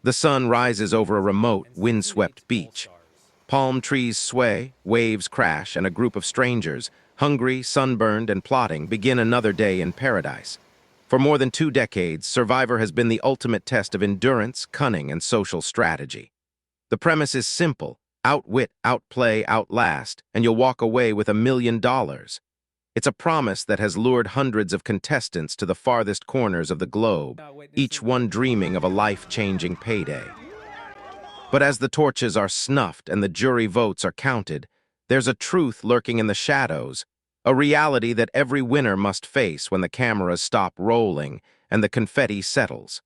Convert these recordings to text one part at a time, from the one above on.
The sun rises over a remote, windswept beach. Palm trees sway, waves crash, and a group of strangers, hungry, sunburned, and plotting, begin another day in paradise. For more than 2 decades, Survivor has been the ultimate test of endurance, cunning, and social strategy. The premise is simple: outwit, outplay, outlast, and you'll walk away with $1 million. It's a promise that has lured hundreds of contestants to the farthest corners of the globe, each one dreaming of a life-changing payday. But as the torches are snuffed and the jury votes are counted, there's a truth lurking in the shadows, a reality that every winner must face when the cameras stop rolling and the confetti settles.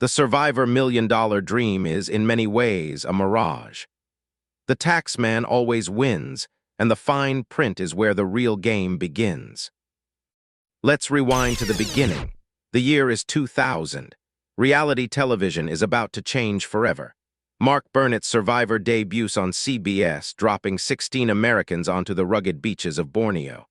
The Survivor $1 million dream is, in many ways, a mirage. The taxman always wins, and the fine print is where the real game begins. Let's rewind to the beginning. The year is 2000. Reality television is about to change forever. Mark Burnett's Survivor debuts on CBS, dropping 16 Americans onto the rugged beaches of Borneo.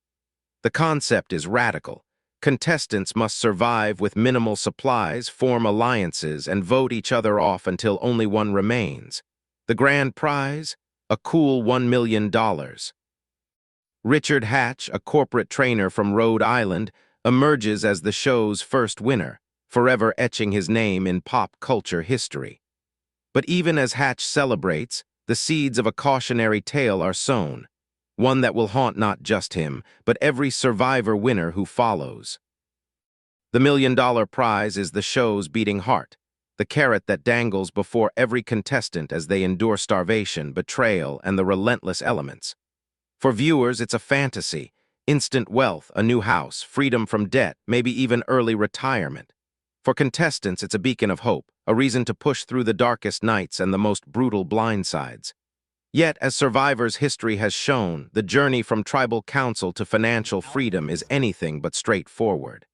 The concept is radical. Contestants must survive with minimal supplies, form alliances, and vote each other off until only one remains. The grand prize? A cool $1 million. Richard Hatch, a corporate trainer from Rhode Island, emerges as the show's first winner, forever etching his name in pop culture history. But even as Hatch celebrates, the seeds of a cautionary tale are sown, one that will haunt not just him, but every Survivor winner who follows. The $1 million prize is the show's beating heart, the carrot that dangles before every contestant as they endure starvation, betrayal, and the relentless elements. For viewers, it's a fantasy: instant wealth, a new house, freedom from debt, maybe even early retirement. For contestants, it's a beacon of hope, a reason to push through the darkest nights and the most brutal blindsides. Yet, as Survivor's history has shown, the journey from tribal council to financial freedom is anything but straightforward.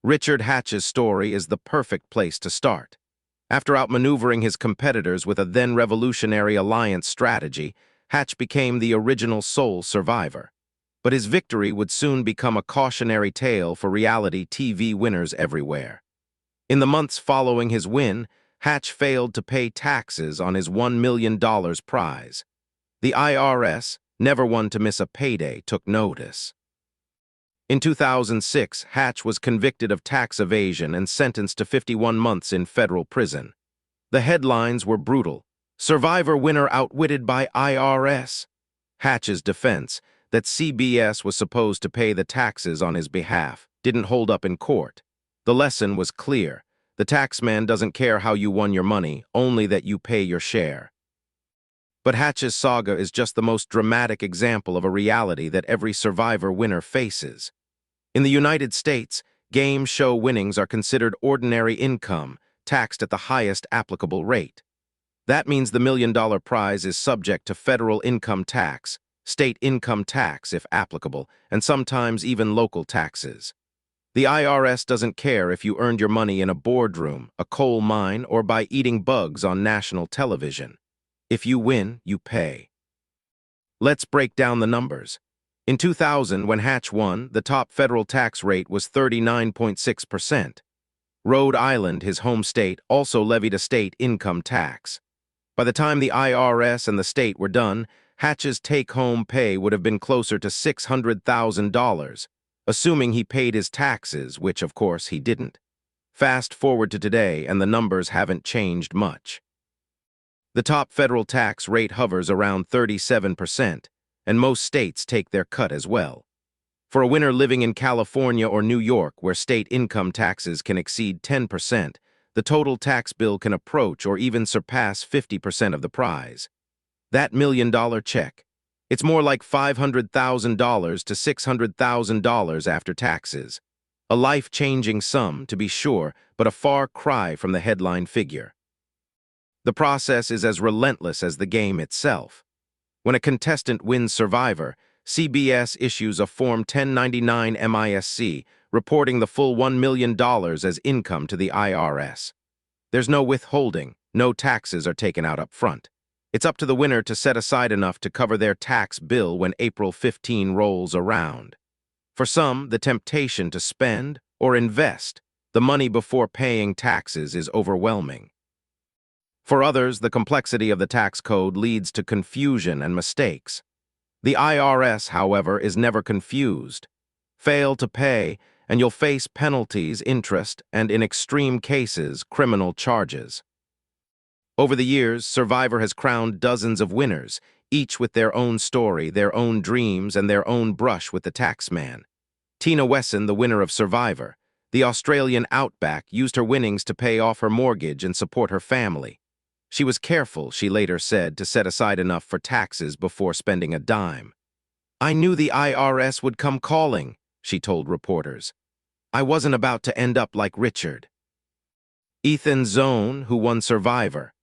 Richard Hatch's story is the perfect place to start. After outmaneuvering his competitors with a then-revolutionary alliance strategy, Hatch became the original sole survivor. But his victory would soon become a cautionary tale for reality TV winners everywhere. In the months following his win, Hatch failed to pay taxes on his $1 million prize. The IRS, never one to miss a payday, took notice. In 2006, Hatch was convicted of tax evasion and sentenced to 51 months in federal prison. The headlines were brutal: Survivor winner outwitted by IRS. Hatch's defense, that CBS was supposed to pay the taxes on his behalf, didn't hold up in court. The lesson was clear: the taxman doesn't care how you won your money, only that you pay your share. But Hatch's saga is just the most dramatic example of a reality that every Survivor winner faces. In the United States, game show winnings are considered ordinary income, taxed at the highest applicable rate. That means the $1 million prize is subject to federal income tax, state income tax if applicable, and sometimes even local taxes. The IRS doesn't care if you earned your money in a boardroom, a coal mine, or by eating bugs on national television. If you win, you pay. Let's break down the numbers. In 2000, when Hatch won, the top federal tax rate was 39.6%. Rhode Island, his home state, also levied a state income tax. By the time the IRS and the state were done, Hatch's take-home pay would have been closer to $600,000, assuming he paid his taxes, which, of course, he didn't. Fast forward to today, and the numbers haven't changed much. The top federal tax rate hovers around 37%, and most states take their cut as well. For a winner living in California or New York, where state income taxes can exceed 10%, the total tax bill can approach or even surpass 50% of the prize. That $1 million check, it's more like $500,000 to $600,000 after taxes. A life-changing sum, to be sure, but a far cry from the headline figure. The process is as relentless as the game itself. When a contestant wins Survivor, CBS issues a Form 1099 MISC, reporting the full $1 million as income to the IRS. There's no withholding, no taxes are taken out up front. It's up to the winner to set aside enough to cover their tax bill when April 15 rolls around. For some, the temptation to spend or invest the money before paying taxes is overwhelming. For others, the complexity of the tax code leads to confusion and mistakes. The IRS, however, is never confused. Fail to pay, and you'll face penalties, interest, and in extreme cases, criminal charges. Over the years, Survivor has crowned dozens of winners, each with their own story, their own dreams, and their own brush with the taxman. Tina Wesson, the winner of Survivor, the Australian outback, used her winnings to pay off her mortgage and support her family. She was careful, she later said, to set aside enough for taxes before spending a dime. "I knew the IRS would come calling," she told reporters. "I wasn't about to end up like Richard." Ethan Zone, who won Survivor,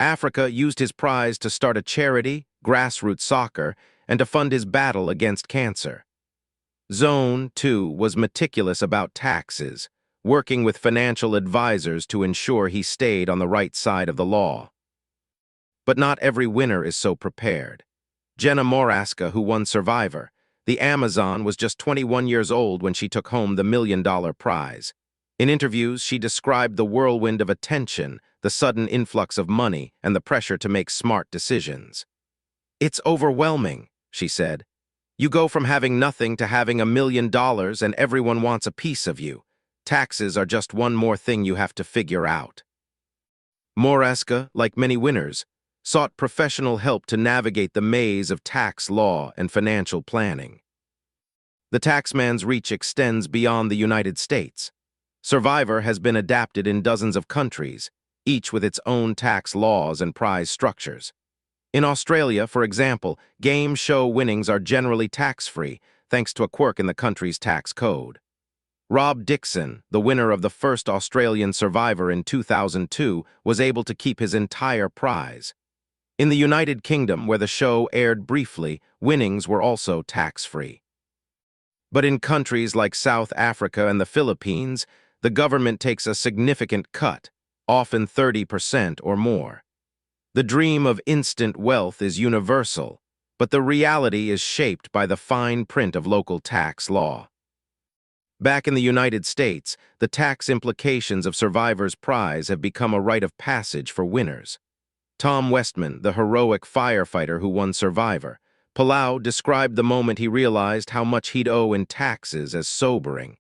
Africa, used his prize to start a charity, grassroots soccer, and to fund his battle against cancer. Zone, too, was meticulous about taxes, working with financial advisors to ensure he stayed on the right side of the law. But not every winner is so prepared. Jenna Moraska, who won Survivor, the Amazon, was just 21 years old when she took home the $1 million prize. In interviews, she described the whirlwind of attention, the sudden influx of money, and the pressure to make smart decisions. "It's overwhelming," she said. "You go from having nothing to having $1 million and everyone wants a piece of you. Taxes are just one more thing you have to figure out." Moraska, like many winners, sought professional help to navigate the maze of tax law and financial planning. The taxman's reach extends beyond the United States. Survivor has been adapted in dozens of countries, each with its own tax laws and prize structures. In Australia, for example, game show winnings are generally tax-free, thanks to a quirk in the country's tax code. Rob Dixon, the winner of the first Australian Survivor in 2002, was able to keep his entire prize. In the United Kingdom, where the show aired briefly, winnings were also tax-free. But in countries like South Africa and the Philippines, the government takes a significant cut, often 30% or more. The dream of instant wealth is universal, but the reality is shaped by the fine print of local tax law. Back in the United States, the tax implications of Survivor's prize have become a rite of passage for winners. Tom Westman, the heroic firefighter who won Survivor, Palau, described the moment he realized how much he'd owe in taxes as sobering.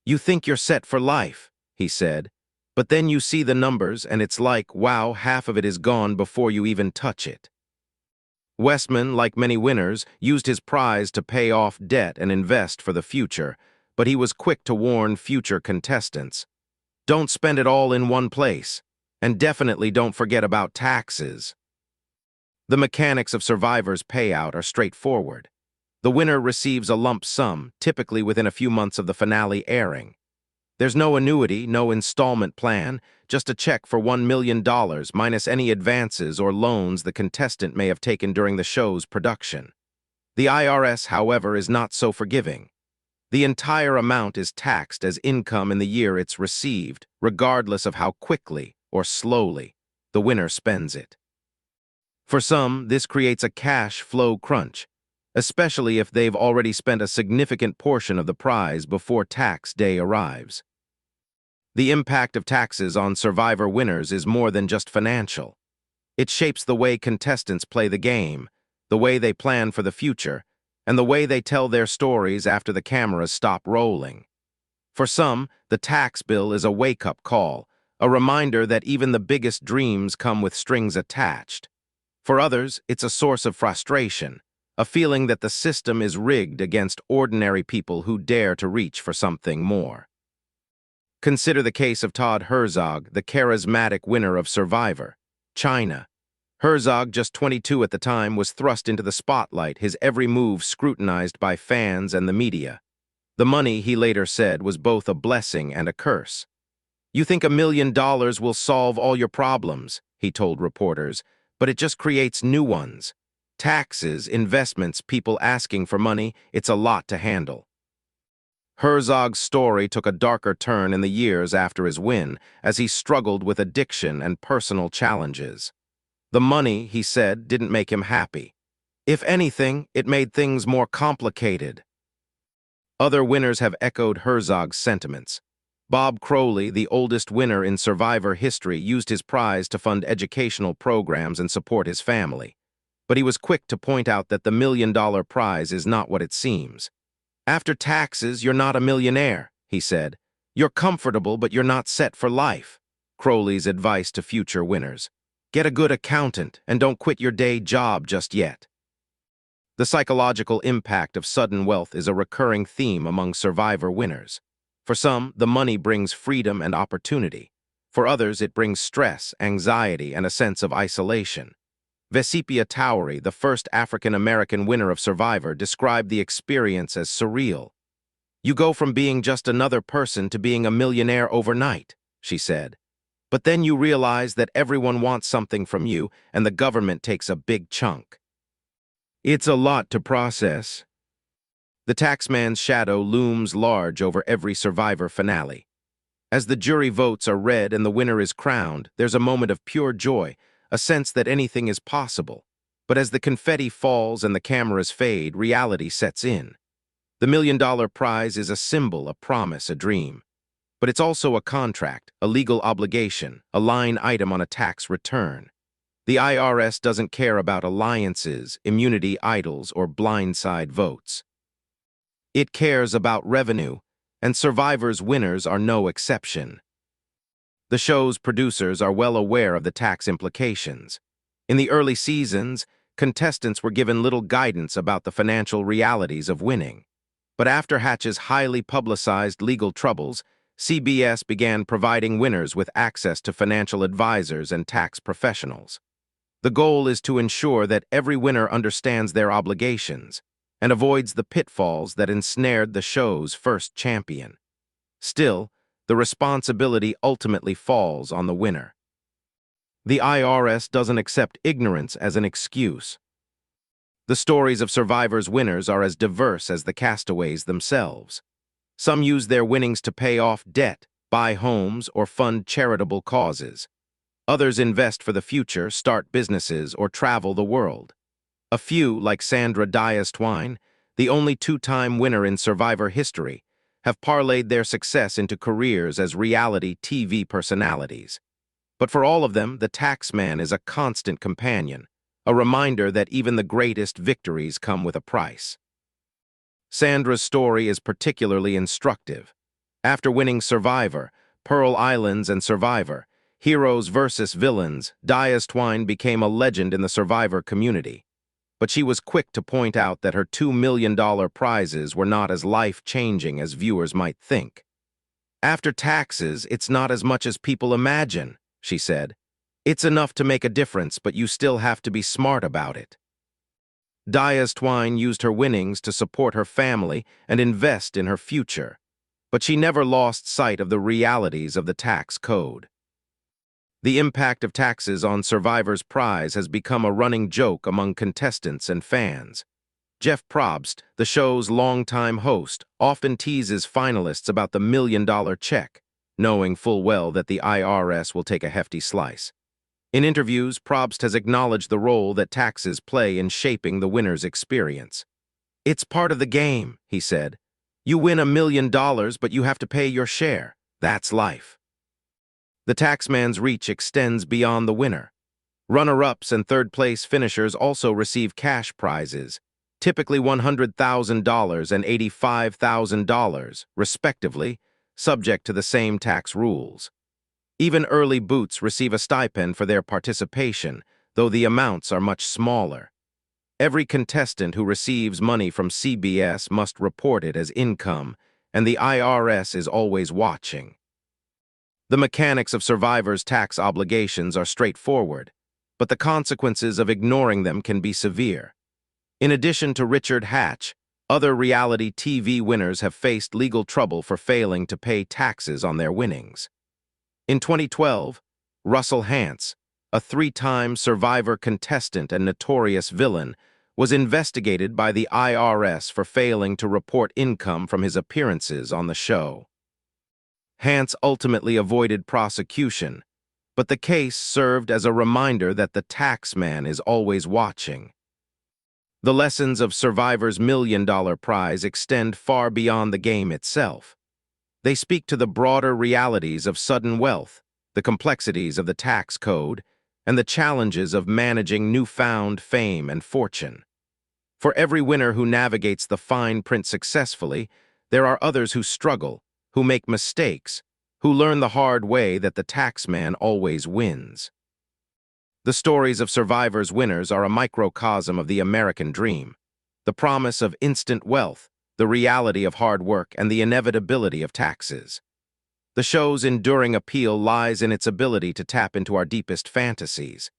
"You think you're set for life," he said, "but then you see the numbers and it's like, wow, half of it is gone before you even touch it." Westman, like many winners, used his prize to pay off debt and invest for the future, but he was quick to warn future contestants. Don't spend it all in one place, and definitely don't forget about taxes. The mechanics of Survivor's payout are straightforward. The winner receives a lump sum, typically within a few months of the finale airing. There's no annuity, no installment plan, just a check for $1 million minus any advances or loans the contestant may have taken during the show's production. The IRS, however, is not so forgiving. The entire amount is taxed as income in the year it's received, regardless of how quickly or slowly the winner spends it. For some, this creates a cash flow crunch, especially if they've already spent a significant portion of the prize before tax day arrives. The impact of taxes on Survivor winners is more than just financial. It shapes the way contestants play the game, the way they plan for the future, and the way they tell their stories after the cameras stop rolling. For some, the tax bill is a wake-up call, a reminder that even the biggest dreams come with strings attached. For others, it's a source of frustration, a feeling that the system is rigged against ordinary people who dare to reach for something more. Consider the case of Todd Herzog, the charismatic winner of Survivor, China. Herzog, just 22 at the time, was thrust into the spotlight, his every move scrutinized by fans and the media. The money, he later said, was both a blessing and a curse. "You think $1 million will solve all your problems," he told reporters, "but it just creates new ones. Taxes, investments, people asking for money, it's a lot to handle." Herzog's story took a darker turn in the years after his win, as he struggled with addiction and personal challenges. The money, he said, didn't make him happy. If anything, it made things more complicated. Other winners have echoed Herzog's sentiments. Bob Crowley, the oldest winner in Survivor history, used his prize to fund educational programs and support his family. But he was quick to point out that the $1 million prize is not what it seems. "After taxes, you're not a millionaire," he said. "You're comfortable, but you're not set for life." Crowley's advice to future winners: get a good accountant and don't quit your day job just yet. The psychological impact of sudden wealth is a recurring theme among Survivor winners. For some, the money brings freedom and opportunity. For others, it brings stress, anxiety, and a sense of isolation. Vesipia Towery, the first African-American winner of Survivor, described the experience as surreal. "You go from being just another person to being a millionaire overnight," she said. "But then you realize that everyone wants something from you, and the government takes a big chunk. It's a lot to process." The taxman's shadow looms large over every Survivor finale. As the jury votes are read and the winner is crowned, there's a moment of pure joy, a sense that anything is possible. But as the confetti falls and the cameras fade, reality sets in. The $1 million prize is a symbol, a promise, a dream. But it's also a contract, a legal obligation, a line item on a tax return. The IRS doesn't care about alliances, immunity idols, or blindside votes. It cares about revenue, and Survivor's winners are no exception. The show's producers are well aware of the tax implications. In the early seasons, contestants were given little guidance about the financial realities of winning. But after Hatch's highly publicized legal troubles, CBS began providing winners with access to financial advisors and tax professionals. The goal is to ensure that every winner understands their obligations and avoids the pitfalls that ensnared the show's first champion. Still, the responsibility ultimately falls on the winner. The IRS doesn't accept ignorance as an excuse. The stories of Survivor's winners are as diverse as the castaways themselves. Some use their winnings to pay off debt, buy homes, or fund charitable causes. Others invest for the future, start businesses, or travel the world. A few, like Sandra Diaz-Twine, the only two-time winner in Survivor history, have parlayed their success into careers as reality TV personalities. But for all of them, the taxman is a constant companion, a reminder that even the greatest victories come with a price. Sandra's story is particularly instructive. After winning Survivor, Pearl Islands, and Survivor, Heroes versus Villains, Diaz-Twine became a legend in the Survivor community. But she was quick to point out that her $2 million prizes were not as life-changing as viewers might think. "After taxes, it's not as much as people imagine," she said. "It's enough to make a difference, but you still have to be smart about it." Diaz-Twine used her winnings to support her family and invest in her future, but she never lost sight of the realities of the tax code. The impact of taxes on Survivor's prize has become a running joke among contestants and fans. Jeff Probst, the show's longtime host, often teases finalists about the $1 million check, knowing full well that the IRS will take a hefty slice. In interviews, Probst has acknowledged the role that taxes play in shaping the winner's experience. "It's part of the game," he said. "You win $1 million, but you have to pay your share. That's life." The taxman's reach extends beyond the winner. Runner-ups and third-place finishers also receive cash prizes, typically $100,000 and $85,000, respectively, subject to the same tax rules. Even early boots receive a stipend for their participation, though the amounts are much smaller. Every contestant who receives money from CBS must report it as income, and the IRS is always watching. The mechanics of Survivor's tax obligations are straightforward, but the consequences of ignoring them can be severe. In addition to Richard Hatch, other reality TV winners have faced legal trouble for failing to pay taxes on their winnings. In 2012, Russell Hantz, a three-time Survivor contestant and notorious villain, was investigated by the IRS for failing to report income from his appearances on the show. Hantz ultimately avoided prosecution, but the case served as a reminder that the taxman is always watching. The lessons of Survivor's $1 million prize extend far beyond the game itself. They speak to the broader realities of sudden wealth, the complexities of the tax code, and the challenges of managing newfound fame and fortune. For every winner who navigates the fine print successfully, there are others who struggle, who make mistakes, who learn the hard way that the taxman always wins. The stories of survivors' winners are a microcosm of the American dream, the promise of instant wealth, the reality of hard work, and the inevitability of taxes. The show's enduring appeal lies in its ability to tap into our deepest fantasies.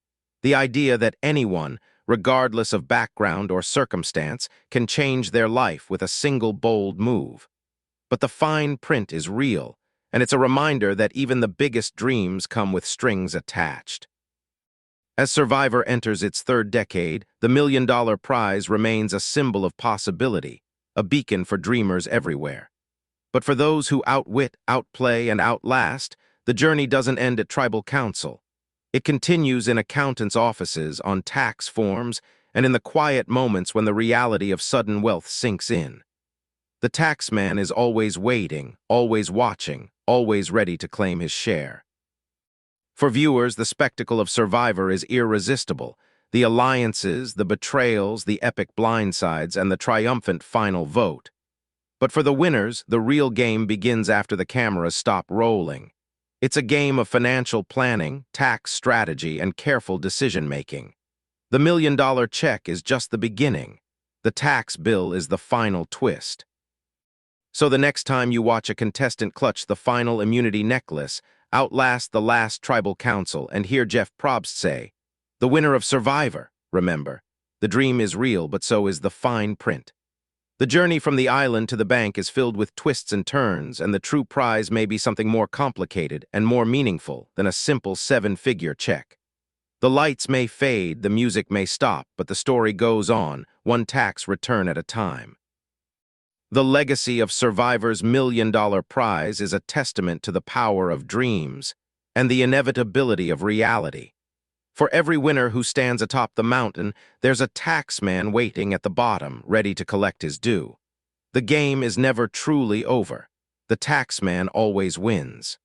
The idea that anyone, regardless of background or circumstance, can change their life with a single bold move. But the fine print is real, and it's a reminder that even the biggest dreams come with strings attached. As Survivor enters its third decade, the $1 million prize remains a symbol of possibility, a beacon for dreamers everywhere. But for those who outwit, outplay, and outlast, the journey doesn't end at tribal council. It continues in accountants' offices, on tax forms, and in the quiet moments when the reality of sudden wealth sinks in. The taxman is always waiting, always watching, always ready to claim his share. For viewers, the spectacle of Survivor is irresistible. The alliances, the betrayals, the epic blindsides, and the triumphant final vote. But for the winners, the real game begins after the cameras stop rolling. It's a game of financial planning, tax strategy, and careful decision-making. The $1 million check is just the beginning. The tax bill is the final twist. So the next time you watch a contestant clutch the final immunity necklace, outlast the last tribal council, and hear Jeff Probst say, "The winner of Survivor," remember, the dream is real, but so is the fine print. The journey from the island to the bank is filled with twists and turns, and the true prize may be something more complicated and more meaningful than a simple seven-figure check. The lights may fade, the music may stop, but the story goes on, one tax return at a time. The legacy of Survivor's $1 million prize is a testament to the power of dreams and the inevitability of reality. For every winner who stands atop the mountain, there's a taxman waiting at the bottom, ready to collect his due. The game is never truly over. The taxman always wins.